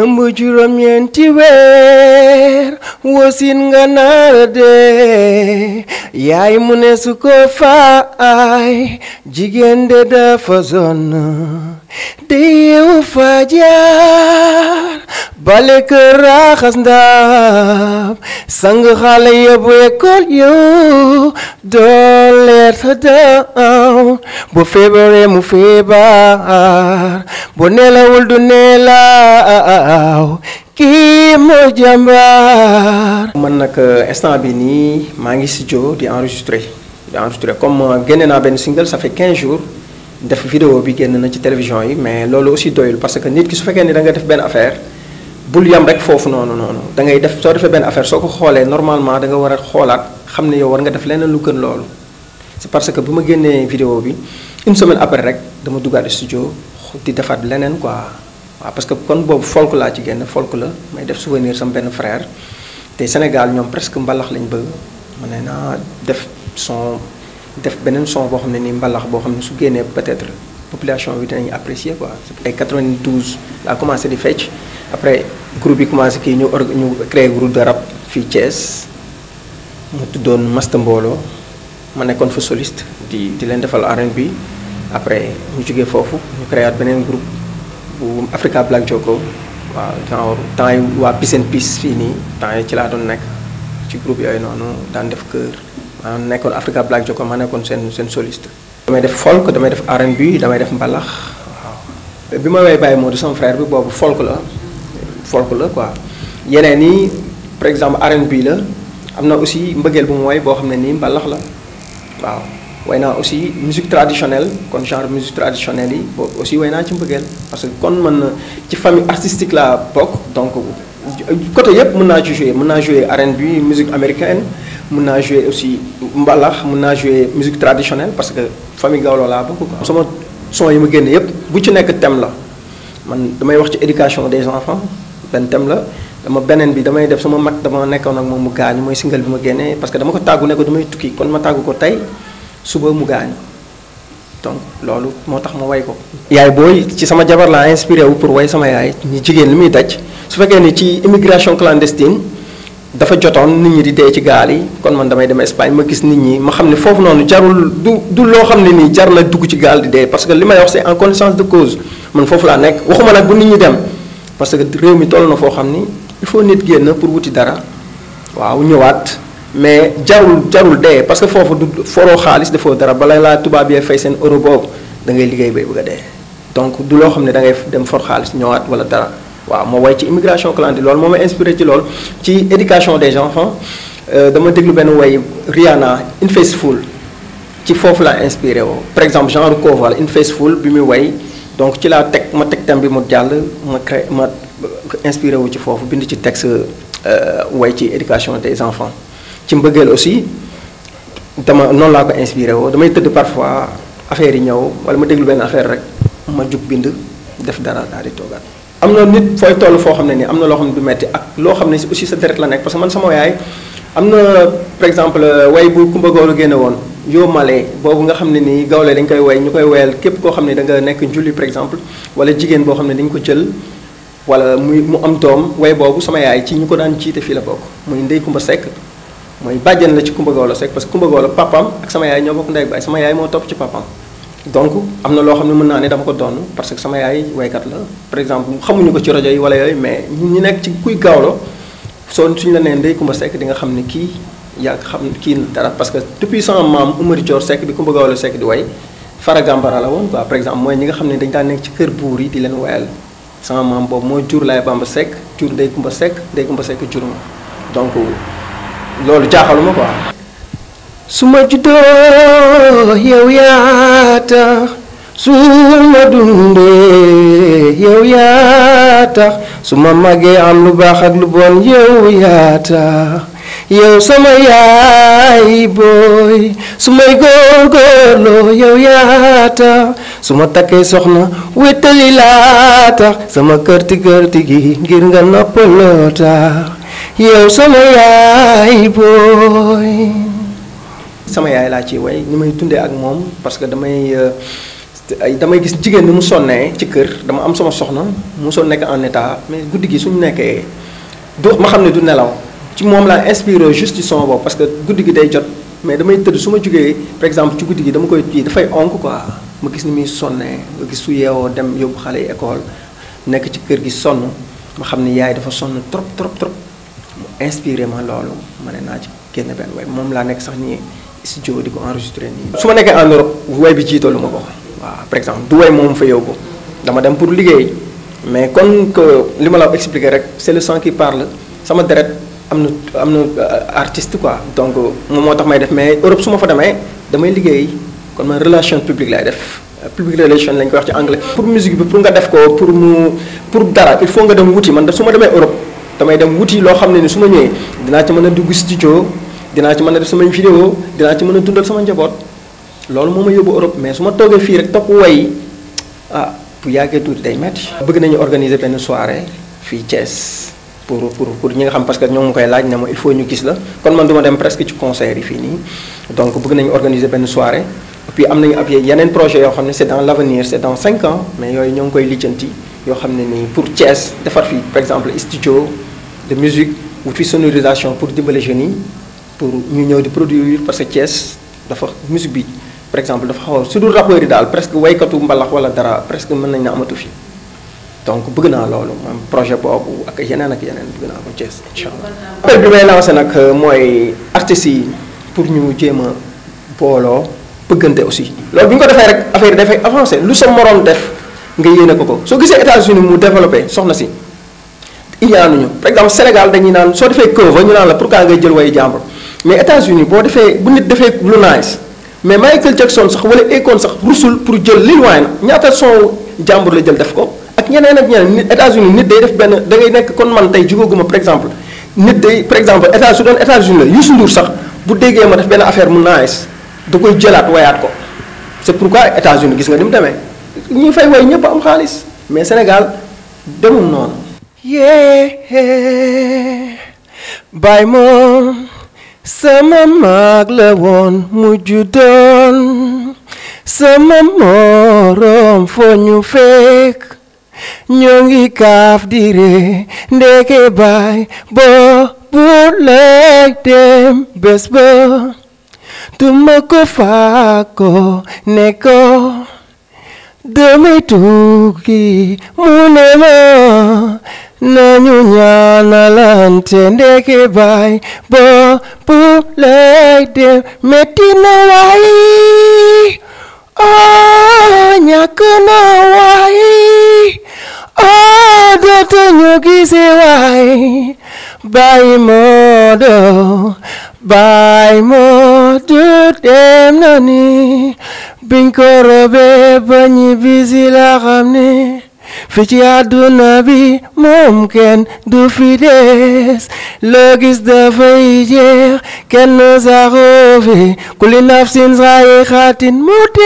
ëmb juróom-ñeenti weer wasin nga nar de yaay mu ne su ko faay jigéen de dafa sonn de yeewu fajar bale kër raxas ndab sang xale yóbbu école yow dooleer sa daw bu feebaree mu feebar bu nelawul du nelaw kii moo jàmbaar. man nag instant bi nii maa ngi studio di enregistré comme génne naa benn single ça fait 15 jours def vidéo bi génn na ci télévision yi mais loolu aussi doyul parce que nit ki su fekkee ni da nga def benn affaire bul yam rek foofu noonu da ngay def soo defee benn affaire soo ko xoolee normalement da nga war a xoolaat xam ne yow war nga def leneen lu gën loolu. c'est parce que bu ma génnee vidéo bi une semaine après rek dama duggaat studio di defaat leneen quoi waaw parce que kon boobu folk laa ci génn folk la may def souvenir sama benn frère te Sénégal ñoom presque mbalax lañ bëgg ma ne naa def beneen son boo xam ne nii mbalax boo xam ne su génnee peut-être population bi dinañ apprécier quoi. ay 92 laa commencé di fecc après groupe bi commencé kii ñu créé groupe de rap fii Thiès mu tuddoon Masta Mbooloo ma nekkoon fa soliste di leen defal R&B après ñu jógee foofu ñu créé beneen groupe bu Africa Black Joko waaw genre temps yi waa Peace and Peace fii nii temps yi ci laa doon nekk ci groupe yooyu noonu daan def chœur maa nekkoon Africa Black Joko ma nekkoon seen soliste. damay def folk damay def R&B damay def mbalax waaw. bi ma way bàyyi moo di sama frère bi boobu folk la quoi yeneen yi par exemple R&B la am na aussi mbëggeel bu mu way boo xam ne nii mbalax la waaw. way naa aussi musique traditionnelle kon genre musique traditionnelle yi boobu aussi way naa ci mbëggeel parce que kon man ci famille artistique laa bokk donc côté yëpp mën naa ci jouer mën naa jouer R&B musique américaine mën naa jouer aussi mbalax mën naa jouer musique traditionnelle parce que famille Gawlo laa bokk quoi. sama son yi ma génne yëpp bu ci nekk thème la man damay wax ci éducation des enfants benn thème la beneen bi damay def sama mag dama nekkoon ak moom mu gaañu mooy single bi ma génnee parce que dama ko tàggu ne ko damay tukki kon ma tàggu ko tey suba mu gaañu donc loolu moo tax ma way ko. yaay booy ci sama jabar laa inspiré wu pour way sama yaay ñi jigéen li muy daj su fekkee ni ci immigration clandestine dafa jotoon nit ñi di dee ci gaal yi kon man damay dem Espagne ma gis nit ñi ma xam ne foofu noonu jarul du loo xam ne nii jar na dugg ci gaal di dee parce que li may wax c'est en connaissance de cause man foofu laa nekk waxuma nag bu nit ñi dem parce que réew mi toll na foo xam ni il faut nit génn pour wuti dara waaw ñëwaat. mais jarul dee parce que foofu du foroo xaalis defoo dara bala laa tubaab yee fay seen euro boobu da ngay liggéey bay bëgg a dee donc du loo xam ne da ngay dem for xaalis ñëwaat wala dara waaw moo way ci immigration clandestine loolu moo ma inspiré ci loolu ci éducation des enfants dama déglu benn way Rihanna In Face Full ci foofu laa inspiré woo par exemple genre Koval In Face Full bi muy way donc ci laa teg thème bi mu jàll ma inspiré wu ci foofu bind ci texte way ci éducation des enfants ci mbëggeel aussi dama noonu laa ko inspiré woo damay tëdd parfois affaire yi ñëw wala ma déglu benn affaire rek ma jug bind def dara daal di toogaat. am na nit fooy toll foo xam ne nii am na loo xam ne du metti ak loo xam ne aussi sa deret la nekk parce que man sama yaay am na par exemple way bu Kumba Gawlo génne woon yoo male boobu nga xam ne nii Gawlo dañ koy way ñu koy wayal képp koo xam ne da nga nekk njulli par exemple wala jigéen boo xam ne dañ ko jël wala mu am doom way boobu sama yaay ci ñu ko daan jiite fii la bokk muy Ndey Kumba Seck mooy bàjjen la ci Kumba Gawlo Seck parce que Kumba Gawlo papam ak sama yaay ñoo bokk ndey ak baay sama yaay moo topp ci papam donc am na loo xam ne mën naa ne dama ko doon parce que sama yaay waykat la par exemple xamuñu ko ci rajo yi wala yooyu mais ñu nekk ci kuy Gawlo suñu la nee Ndey Kumba Seck di nga xam ne kii yaa xam kii dara parce que depuis sama maam Umari Dior Seck bi Kumba Gawlo Seck di way Fara Gambara la woon quoi par exemple mooy ñi nga xam ne dañ daan nekk ci kër buur yi di leen wayal sama maam boobu moo jur Laay Bamba Seck jur Ndey Kumba Seck jur ma donc loolu jaaxaluma quoi. su ma juddoo yow yaa tax su ma dundee yow yaa tax su ma màggee am lu baax ak lu bon yow yaa tax yow sama yaay booy su may góorgóorloo yow yaa tax su ma takkee soxna wéttali laa tax sama kërti gi ngir nga noppaloo tax yow sama yaay booy. sama yaay laa ci way ni may dundee ak moom parce que damay ay damay gis jigéen ni mu sonnee ci kër dama am sama soxna mu sonn nekk en état mais guddi gi suñu nekkee du ma xam ne du nelaw ci moom laa inspiré juste ci son boobu parce que guddi gi day jot mais damay tëdd su ma jugee par exemple ci guddi gi dama koy kii dafay onk quoi ma gis ni muy sonnee nga gis su yeewoo dem yóbbu xale yi école nekk ci kër gi sonn ma xam ni yaay dafa sonn trop trop trop mu inspiré ma loolu ma ne naa ci génn benn way moom laa nekk sax nii studio di ko enregistré nii. su ma nekkee en Europe way bi jiitalu ma ko waaw par exemple du way moom fa yóbbu dama dem pour liggéey mais kon que li ma la expliqué rek c'est le sang qui parle sama deret am na artiste quoi donc moom moo tax may def mais Europe su ma fa demee damay liggéey kon man relation publique lay def. Public relation lañ koy wax ci anglais. pour musique bi pour nga def ko pour dara il faut nga dem wuti man su ma demee Europe damay dem wuti loo xam ne ni su ma ñëwee dinaa ci mën a dugg studio dinaa ci mën a def samay vidéo dinaa ci mën a dundal sama njaboot loolu moo ma yóbbu Europe mais su ma toogee fii rek topp way ah bu yàggee tuuti day metti. bëgg nañu organiser benn soirée fii Thiès pour ñi nga xam parce que ñoo ma koy laaj ne ma il faut ñu gis la kon man du ma dem presque ci concert yi fii nii donc bëgg nañu organiser benn soirée. Et puis am nañu ab yeneen projet yoo xam ne c'est dans l'avenir c'est dans 5 ans mais yooyu ñoo ngi koy lijjanti yoo xam ne nii pour Thiès defar fii par exemple studio de musique wut fi sonorisation pour dimbale jeunes yi pour ñu ñëw di produire parce que Thiès dafa musique bi par exemple dafa xaw a su dul rappeurs yi daal presque waykatu mbalax wala dara presque mën nañ na amatu fi donc bëgg naa loolu moom projet boobu ak yeneen bëgg naa ko Thiès incha allah. appel bi may lancé nag mooy artistes yi pour ñu jéem a booloo. bëggante aussi loolu bu ñu ko defee rek affaire yi dafay avancer lu sa moroom def nga yéene ko ko soo gisee États-Unis mu développé soxna si iñaanuñu par exemple Sénégal dañuy naan soo defee cover ñu naan la pourquoi ngay jël way jàmbur mais États-Unis boo defee bu nit defee lu nice mais Michael Jackson sax wala Akon sax rusul pour jël Lil Wayne ñaata son jàmbur la jël def ko ak ñeneen nit États-Unis nit day def benn da ngay nekk kon man tey jugaguma par exemple nit day par exemple su doon États-Unis la Youssou Ndour sax bu déggee ma def benn affaire mu nice da koy jëlaat wayaat ko c'est pourquoi États-Unis gis nga ni mu demee ñi fay way ñëpp am xaalis mais Sénégal demul noonu. Baay moom sama mag la woon mujj doon sama morom foo ñu fekk ñoo ngi kaaf dire ndeke baay boobu lay dem bés ba. Tuma ko faako ne ko damay tukki mu ne ma nañu ñaanalante ndeke baay boobu lay dem metti na waay oh ñàkk na waay oh dootuñu gise waay baay Modou baay Modou dem na ni biñ ko robee ba ñibbisi la xam ne fi ci àdduna bi moom kenn du fi des loo gis dafay jeex kenn saxoo fi kulli nafsin zaa'iqatul mawt